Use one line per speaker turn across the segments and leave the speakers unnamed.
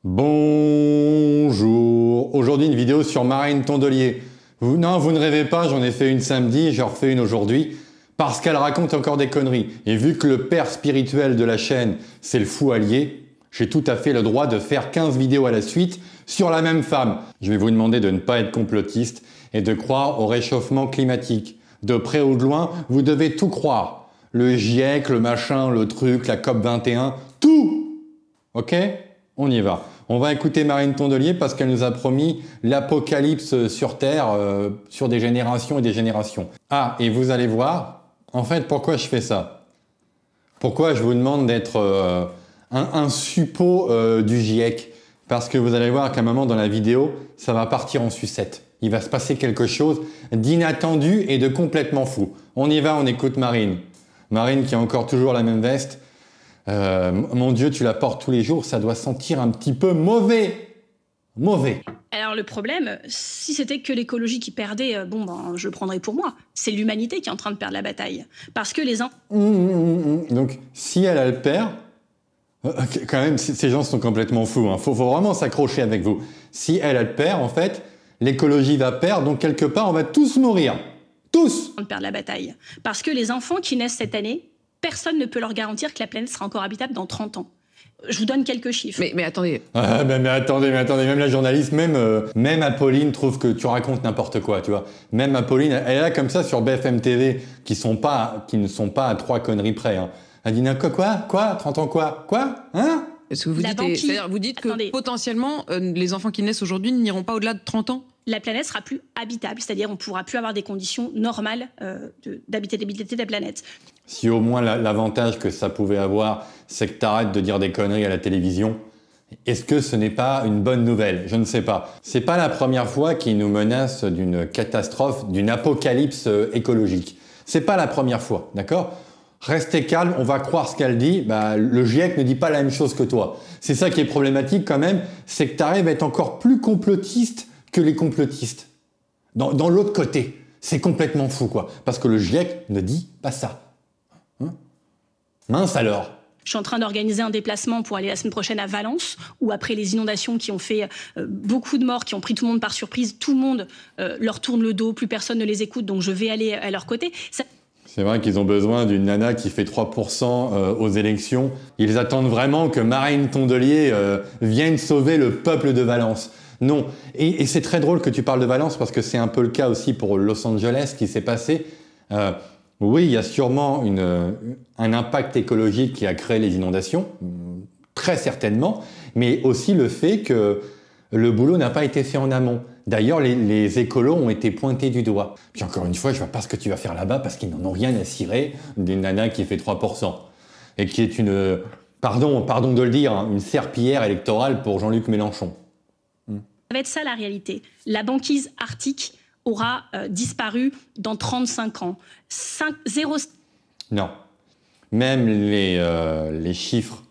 Bonjour. Aujourd'hui, une vidéo sur Marine Tondelier. Non, vous ne rêvez pas, j'en ai fait une samedi, j'en refais une aujourd'hui, parce qu'elle raconte encore des conneries. Et vu que le père spirituel de la chaîne, c'est le fou allié, j'ai tout à fait le droit de faire 15 vidéos à la suite sur la même femme. Je vais vous demander de ne pas être complotiste et de croire au réchauffement climatique. De près ou de loin, vous devez tout croire. Le GIEC, le machin, le truc, la COP 21, tout. Ok ? On y va. On va écouter Marine Tondelier parce qu'elle nous a promis l'apocalypse sur Terre sur des générations et des générations. Ah, et vous allez voir, en fait, pourquoi je fais ça? Pourquoi je vous demande d'être un suppôt du GIEC? Parce que vous allez voir qu'à un moment dans la vidéo, ça va partir en sucette. Il va se passer quelque chose d'inattendu et de complètement fou. On y va, on écoute Marine. Marine qui a encore toujours la même veste. Mon Dieu, tu la portes tous les jours, ça doit sentir un petit peu mauvais. Mauvais.
Alors le problème, si c'était que l'écologie qui perdait, je le prendrais pour moi. C'est l'humanité qui est en train de perdre la bataille. Parce que les uns...
Donc, si elle le perd, quand même, ces gens sont complètement fous. Hein. Faut vraiment s'accrocher avec vous. Si elle le perd, en fait, l'écologie va perdre, donc quelque part, on va tous mourir. Tous.
De perdre la bataille. Parce que les enfants qui naissent cette année, personne ne peut leur garantir que la planète sera encore habitable dans 30 ans. Je vous donne quelques chiffres.
Mais attendez.
Mais attendez, même la journaliste, même Apolline trouve que tu racontes n'importe quoi, tu vois. Même Apolline, elle est là comme ça sur BFM TV, qui ne sont pas à 3 conneries près. Hein. Elle dit quoi 30 ans quoi Hein?
Est-ce que vous vous dites que potentiellement, les enfants qui naissent aujourd'hui n'iront pas au-delà de 30 ans?
La planète sera plus habitable, c'est-à-dire on ne pourra plus avoir des conditions normales d'habitabilité de la planète.
Si au moins l'avantage que ça pouvait avoir, c'est que tu arrêtes de dire des conneries à la télévision, est-ce que ce n'est pas une bonne nouvelle? Je ne sais pas. C'est pas la première fois qu'ils nous menacent d'une catastrophe, d'une apocalypse écologique. C'est pas la première fois, d'accord? Restez calme, on va croire ce qu'elle dit. Le GIEC ne dit pas la même chose que toi. C'est ça qui est problématique quand même, c'est que tu arrives à être encore plus complotiste que les complotistes. Dans l'autre côté, c'est complètement fou, quoi. Parce que le GIEC ne dit pas ça. Hein? Mince alors.
Je suis en train d'organiser un déplacement pour aller la semaine prochaine à Valence, où après les inondations qui ont fait beaucoup de morts, qui ont pris tout le monde par surprise, tout le monde leur tourne le dos, plus personne ne les écoute, donc je vais aller à leur côté.
C'est vrai qu'ils ont besoin d'une nana qui fait 3% aux élections. Ils attendent vraiment que Marine Tondelier vienne sauver le peuple de Valence. Non. Et c'est très drôle que tu parles de Valence parce que c'est un peu le cas aussi pour Los Angeles qui s'est passé. Oui, il y a sûrement un impact écologique qui a créé les inondations, très certainement, mais aussi le fait que le boulot n'a pas été fait en amont. D'ailleurs, les écolos ont été pointés du doigt. Puis encore une fois, je ne vois pas ce que tu vas faire là-bas parce qu'ils n'en ont rien à cirer d'une nana qui fait 3% et qui est une, pardon de le dire, hein, une serpillière électorale pour Jean-Luc Mélenchon.
Ça va être ça la réalité. La banquise arctique aura disparu dans 35 ans. 0...
Non. Même les chiffres,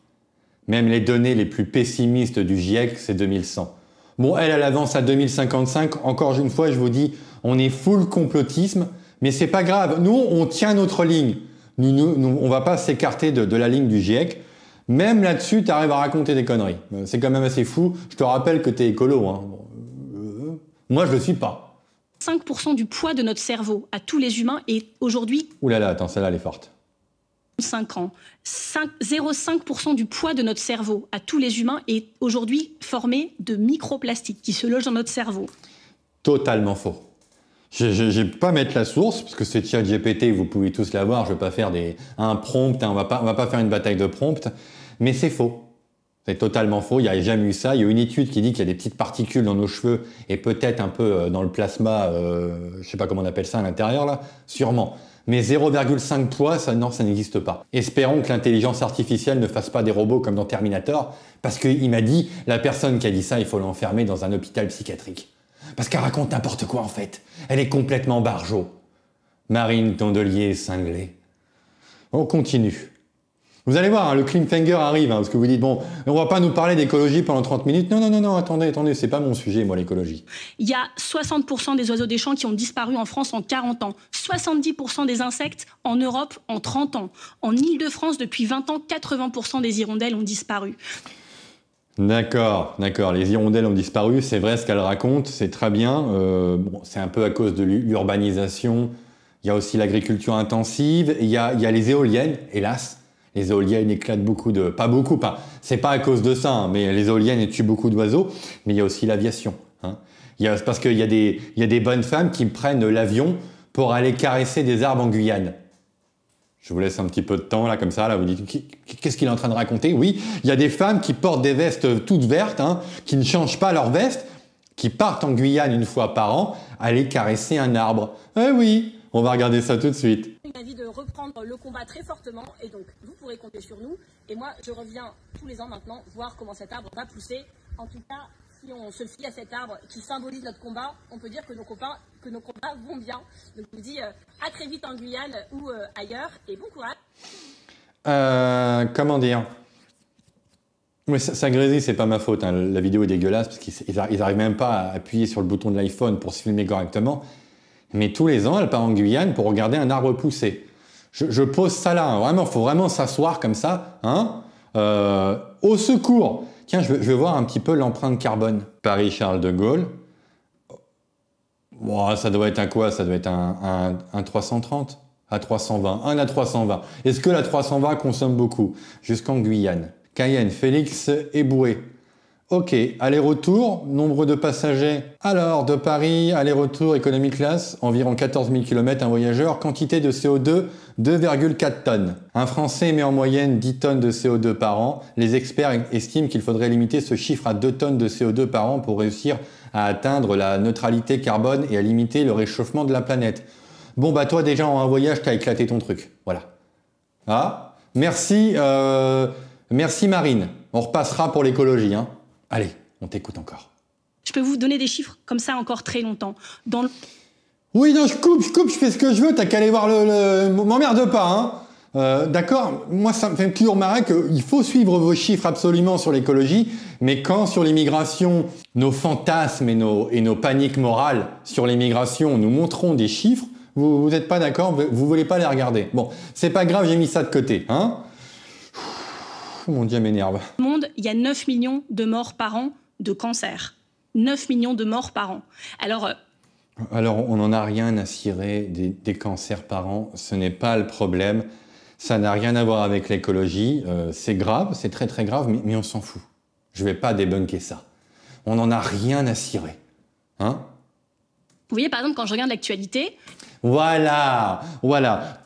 même les données les plus pessimistes du GIEC, c'est 2100. Bon, elle avance à 2055. Encore une fois, je vous dis, on est full complotisme, mais c'est pas grave. Nous, on tient notre ligne. Nous, on va pas s'écarter de la ligne du GIEC. Même là-dessus, tu arrives à raconter des conneries. C'est quand même assez fou. Je te rappelle que tu es écolo. Hein. Moi, je le suis pas.
5% du poids de notre cerveau à tous les humains est aujourd'hui...
Ouh là là, attends, celle-là, elle est forte.
5 ans. 0,5% du poids de notre cerveau à tous les humains est aujourd'hui formé de microplastiques qui se logent dans notre cerveau.
Totalement faux. Je ne vais pas mettre la source, parce que c'est ChatGPT, vous pouvez tous l'avoir, je ne vais pas faire un prompt, hein, on va pas faire une bataille de prompt, mais c'est faux. C'est totalement faux, il n'y a jamais eu ça. Il y a une étude qui dit qu'il y a des petites particules dans nos cheveux et peut-être un peu dans le plasma, je ne sais pas comment on appelle ça à l'intérieur là, sûrement. Mais 0,5 poids, ça n'existe pas. Espérons que l'intelligence artificielle ne fasse pas des robots comme dans Terminator, parce qu'il m'a dit, la personne qui a dit ça, il faut l'enfermer dans un hôpital psychiatrique. Parce qu'elle raconte n'importe quoi en fait. Elle est complètement barjot. Marine Tondelier est cinglée. On continue. Vous allez voir, hein, le cliffhanger arrive, hein, parce que vous dites, bon, on va pas nous parler d'écologie pendant 30 minutes. Non, attendez, c'est pas mon sujet, moi, l'écologie.
Il y a 60% des oiseaux des champs qui ont disparu en France en 40 ans. 70% des insectes en Europe en 30 ans. En Île-de-France, depuis 20 ans, 80% des hirondelles ont disparu.
D'accord, d'accord. Les hirondelles ont disparu, c'est vrai ce qu'elle raconte, c'est très bien. Bon, c'est un peu à cause de l'urbanisation. Il y a aussi l'agriculture intensive. Il y a les éoliennes, hélas. Les éoliennes éclatent beaucoup de... Pas beaucoup, c'est pas à cause de ça, hein, mais les éoliennes tuent beaucoup d'oiseaux. Mais il y a aussi l'aviation. Hein. Parce qu'il y a des bonnes femmes qui prennent l'avion pour aller caresser des arbres en Guyane. Je vous laisse un petit peu de temps, là, comme ça. Là, vous dites, qu'est-ce qu'il est en train de raconter? Oui, il y a des femmes qui portent des vestes toutes vertes, hein, qui ne changent pas leur veste, qui partent en Guyane une fois par an, aller caresser un arbre. Eh oui, on va regarder ça tout de suite.
J'ai envie de reprendre le combat très fortement, et donc vous pourrez compter sur nous. Et moi, je reviens tous les ans maintenant voir comment cet arbre va pousser. En tout cas, si on se fie à cet arbre qui symbolise notre combat, on peut dire que nos combats vont bien. Donc je vous dis à très vite en Guyane ou ailleurs, et bon courage.
Comment dire? Oui, ça grésille, c'est pas ma faute. Hein. La vidéo est dégueulasse parce qu'ils arrivent même pas à appuyer sur le bouton de l'iPhone pour se filmer correctement. Mais tous les ans, elle part en Guyane pour regarder un arbre pousser. Je pose ça là. Hein. Vraiment, faut vraiment s'asseoir comme ça. Hein. Au secours. Tiens, je vais voir un petit peu l'empreinte carbone. Paris-Charles de Gaulle. Bon, ça doit être un quoi? Ça doit être un 330 à 320. Un à 320. Est-ce que la 320 consomme beaucoup? Jusqu'en Guyane. Cayenne, Félix Eboué. Ok, aller-retour, nombre de passagers. Alors, de Paris, aller-retour, économie classe, environ 14 000 km un voyageur, quantité de CO2, 2,4 tonnes. Un Français émet en moyenne 10 tonnes de CO2 par an. Les experts estiment qu'il faudrait limiter ce chiffre à 2 tonnes de CO2 par an pour réussir à atteindre la neutralité carbone et à limiter le réchauffement de la planète. Bon, bah toi, déjà, en un voyage, t'as éclaté ton truc. Voilà. Ah, merci, merci Marine. On repassera pour l'écologie, hein. Allez, on t'écoute encore.
Je peux vous donner des chiffres comme ça encore très longtemps.
Oui, non, je coupe, je fais ce que je veux, t'as qu'à aller voir m'emmerde pas, hein. D'accord, moi ça me fait toujours marrer qu'il faut suivre vos chiffres absolument sur l'écologie, mais quand sur l'immigration, nos fantasmes et nos paniques morales sur l'immigration, nous montrons des chiffres, vous n'êtes pas d'accord, vous voulez pas les regarder. Bon, c'est pas grave, j'ai mis ça de côté, hein. Mon Dieu, m'énerve.
Dans le monde, il y a 9 millions de morts par an de cancer. 9 millions de morts par an. Alors,
on n'en a rien à cirer des cancers par an. Ce n'est pas le problème. Ça n'a rien à voir avec l'écologie. C'est grave, c'est très très grave, mais on s'en fout. Je ne vais pas débunker ça. On n'en a rien à cirer. Hein?
Vous voyez, par exemple, quand je regarde l'actualité...
Voilà.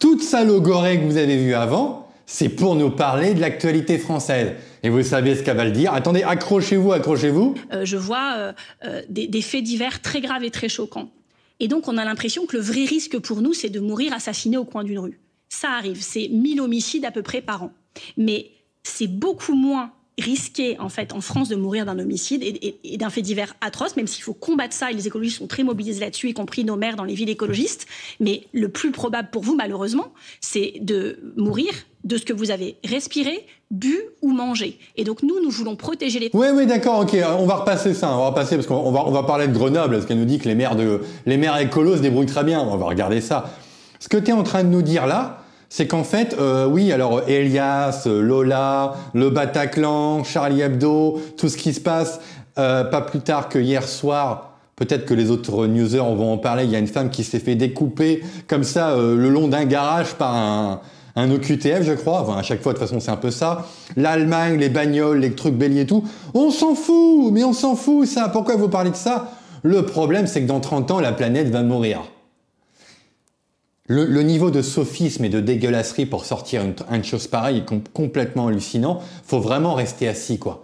Toute sa logorée que vous avez vue avant... c'est pour nous parler de l'actualité française. Et vous savez ce qu'elle va le dire. Attendez, accrochez-vous.
Je vois des faits divers très graves et très choquants. Et donc, on a l'impression que le vrai risque pour nous, c'est de mourir assassiné au coin d'une rue. Ça arrive, c'est 1000 homicides à peu près par an. Mais c'est beaucoup moins risqué, en fait, en France, de mourir d'un homicide et d'un fait divers atroce, même s'il faut combattre ça, et les écologistes sont très mobilisés là-dessus, y compris nos maires dans les villes écologistes. Mais le plus probable pour vous, malheureusement, c'est de mourir de ce que vous avez respiré, bu ou mangé. Et donc nous voulons protéger les...
Oui, d'accord, ok, on va repasser ça, parce qu'on va parler de Grenoble, parce qu'elle nous dit que les maires écolos se débrouillent très bien, on va regarder ça. Ce que tu es en train de nous dire là, c'est qu'en fait, oui, alors Elias, Lola, le Bataclan, Charlie Hebdo, tout ce qui se passe, pas plus tard que hier soir, peut-être que les autres newsers vont en parler, il y a une femme qui s'est fait découper comme ça le long d'un garage par un OQTF, je crois. Enfin, à chaque fois, de toute façon, c'est un peu ça. L'Allemagne, les bagnoles, les trucs béliers et tout. On s'en fout, mais on s'en fout, ça. Pourquoi vous parlez de ça? Le problème, c'est que dans 30 ans, la planète va mourir. Le niveau de sophisme et de dégueulasserie pour sortir une chose pareille est complètement hallucinant. Faut vraiment rester assis, quoi.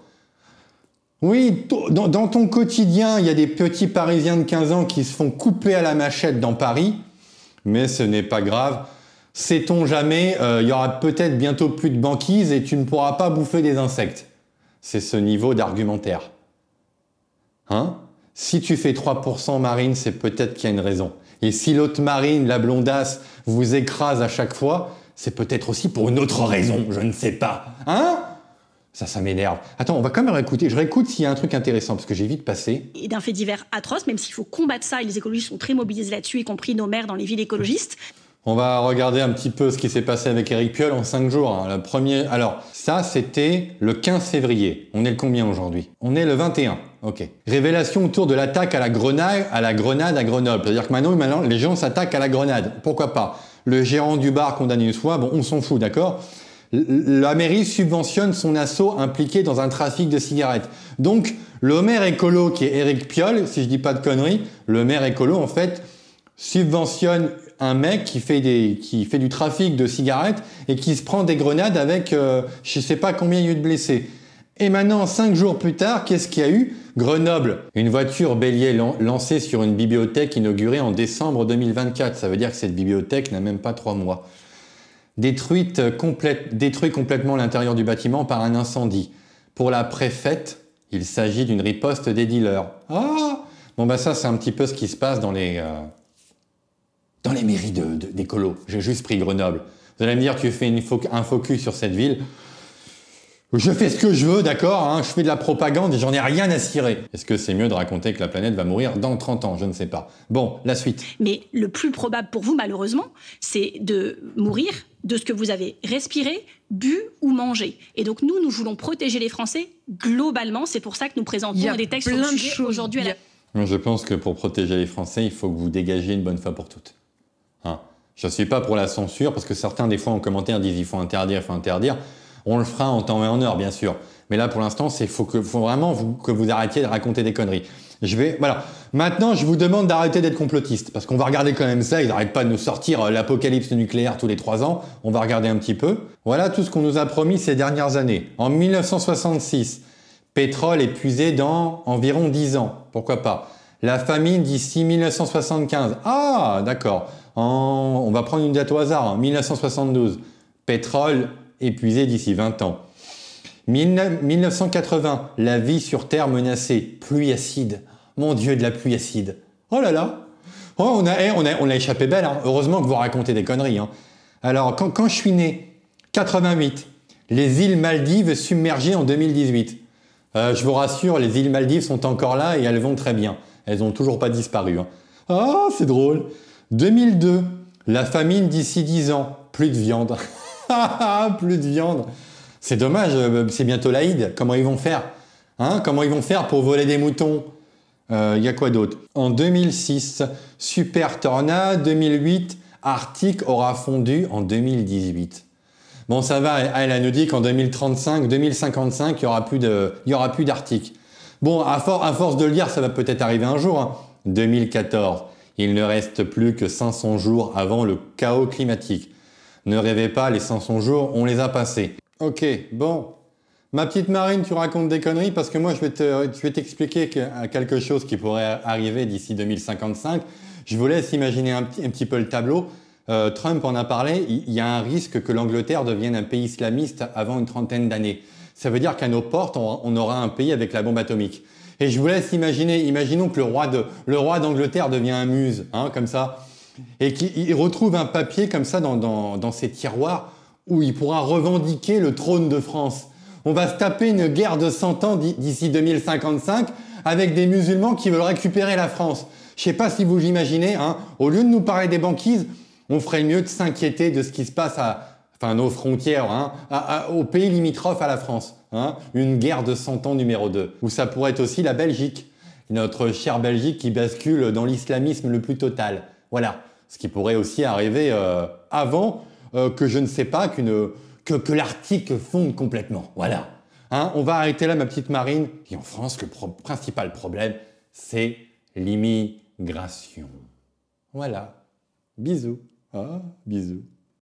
Oui, dans ton quotidien, il y a des petits Parisiens de 15 ans qui se font couper à la machette dans Paris, mais ce n'est pas grave. Sait-on jamais, il y aura peut-être bientôt plus de banquise et tu ne pourras pas bouffer des insectes. C'est ce niveau d'argumentaire. Hein? Si tu fais 3% Marine, c'est peut-être qu'il y a une raison. Et si l'autre Marine, la blondasse, vous écrase à chaque fois, c'est peut-être aussi pour une autre raison, je ne sais pas. Hein? Ça m'énerve. Attends, on va quand même réécouter. Je réécoute s'il y a un truc intéressant, parce que j'ai vite passé.
Et d'un fait divers atroce, même s'il faut combattre ça, et les écologistes sont très mobilisés là-dessus, y compris nos maires dans les villes écologistes.
On va regarder un petit peu ce qui s'est passé avec Éric Piolle en 5 jours. Hein. Le premier... Alors, ça, c'était le 15 février. On est le combien aujourd'hui? On est le 21. Ok. Révélation autour de l'attaque à la grenade à Grenoble. C'est-à-dire que maintenant, les gens s'attaquent à la grenade. Pourquoi pas? Le gérant du bar condamné une fois, bon, on s'en fout, d'accord? La mairie subventionne son assaut impliqué dans un trafic de cigarettes. Donc, le maire écolo qui est Éric Piolle, si je dis pas de conneries, le maire écolo, en fait, subventionne un mec qui fait du trafic de cigarettes et qui se prend des grenades avec je sais pas combien il y a eu de blessés. Et maintenant, 5 jours plus tard, qu'est-ce qu'il y a eu? Grenoble, une voiture bélier lancée sur une bibliothèque inaugurée en décembre 2024. Ça veut dire que cette bibliothèque n'a même pas 3 mois. Détruit complètement l'intérieur du bâtiment par un incendie. Pour la préfète, il s'agit d'une riposte des dealers. Ah! Bon bah ça, c'est un petit peu ce qui se passe dans les mairies d'écolo. J'ai juste pris Grenoble. Vous allez me dire, tu fais un focus sur cette ville. Je fais ce que je veux, d'accord, hein, je fais de la propagande et j'en ai rien à cirer. Est-ce que c'est mieux de raconter que la planète va mourir dans 30 ans? Je ne sais pas. Bon, la suite.
Mais le plus probable pour vous, malheureusement, c'est de mourir de ce que vous avez respiré, bu ou mangé. Et donc nous voulons protéger les Français globalement. C'est pour ça que nous présentons des textes sur le sujet aujourd'hui.
Je pense que pour protéger les Français, il faut que vous dégagiez une bonne fois pour toutes. Hein, je ne suis pas pour la censure, parce que certains, des fois, en commentaire, disent il faut interdire, il faut interdire. On le fera en temps et en heure, bien sûr. Mais là, pour l'instant, il faut vraiment que vous arrêtiez de raconter des conneries. Voilà. Maintenant, je vous demande d'arrêter d'être complotiste, parce qu'on va regarder quand même ça. Ils n'arrêtent pas de nous sortir l'apocalypse nucléaire tous les 3 ans. On va regarder un petit peu. Voilà tout ce qu'on nous a promis ces dernières années. En 1966, pétrole épuisé dans environ 10 ans. Pourquoi pas? La famine d'ici 1975. Ah, d'accord. On va prendre une date au hasard. En 1972, pétrole épuisé d'ici 20 ans. 1980, la vie sur Terre menacée. Pluie acide. Mon Dieu, de la pluie acide. Oh là là. Oh, on a échappé belle. Hein. Heureusement que vous racontez des conneries. Hein. Alors, quand je suis né, 88, les îles Maldives submergées en 2018. Je vous rassure, les îles Maldives sont encore là et elles vont très bien. Elles n'ont toujours pas disparu. Hein. Ah, c'est drôle. 2002, la famine d'ici 10 ans. Plus de viande. Plus de viande. C'est dommage, c'est bientôt l'Aïd. Comment ils vont faire? Hein? Comment ils vont faire pour voler des moutons? Y a quoi d'autre? En 2006, super tornade. 2008, Arctique aura fondu en 2018. Bon, ça va, elle nous dit qu'en 2035, 2055, il y aura plus d'Arctique. Bon, à force de le dire, ça va peut-être arriver un jour. Hein. 2014, il ne reste plus que 500 jours avant le chaos climatique. Ne rêvez pas, les 500 jours, on les a passés. Ok, bon. Ma petite Marine, tu racontes des conneries parce que moi, je vais t'expliquer quelque chose qui pourrait arriver d'ici 2055. Je vous laisse imaginer un petit peu le tableau. Trump en a parlé, il y a un risque que l'Angleterre devienne un pays islamiste avant une 30aine d'années. Ça veut dire qu'à nos portes, on aura un pays avec la bombe atomique. Et je vous laisse imaginer, imaginons que le roi d'Angleterre devient un muse, hein, comme ça, et qu'il retrouve un papier comme ça dans ses tiroirs où il pourra revendiquer le trône de France. On va se taper une guerre de 100 ans d'ici 2055 avec des musulmans qui veulent récupérer la France. Je sais pas si vous l'imaginez, hein, au lieu de nous parler des banquises, on ferait mieux de s'inquiéter de ce qui se passe à nos frontières, hein, aux pays limitrophes à la France. Hein, une guerre de 100 ans numéro 2. Ou ça pourrait être aussi la Belgique, notre chère Belgique qui bascule dans l'islamisme le plus total. Voilà, ce qui pourrait aussi arriver avant que je ne sais pas, que l'Arctique fonde complètement. Voilà. Hein, on va arrêter là, ma petite Marine. Et en France, le principal problème, c'est l'immigration. Voilà. Bisous. Ah, bisous.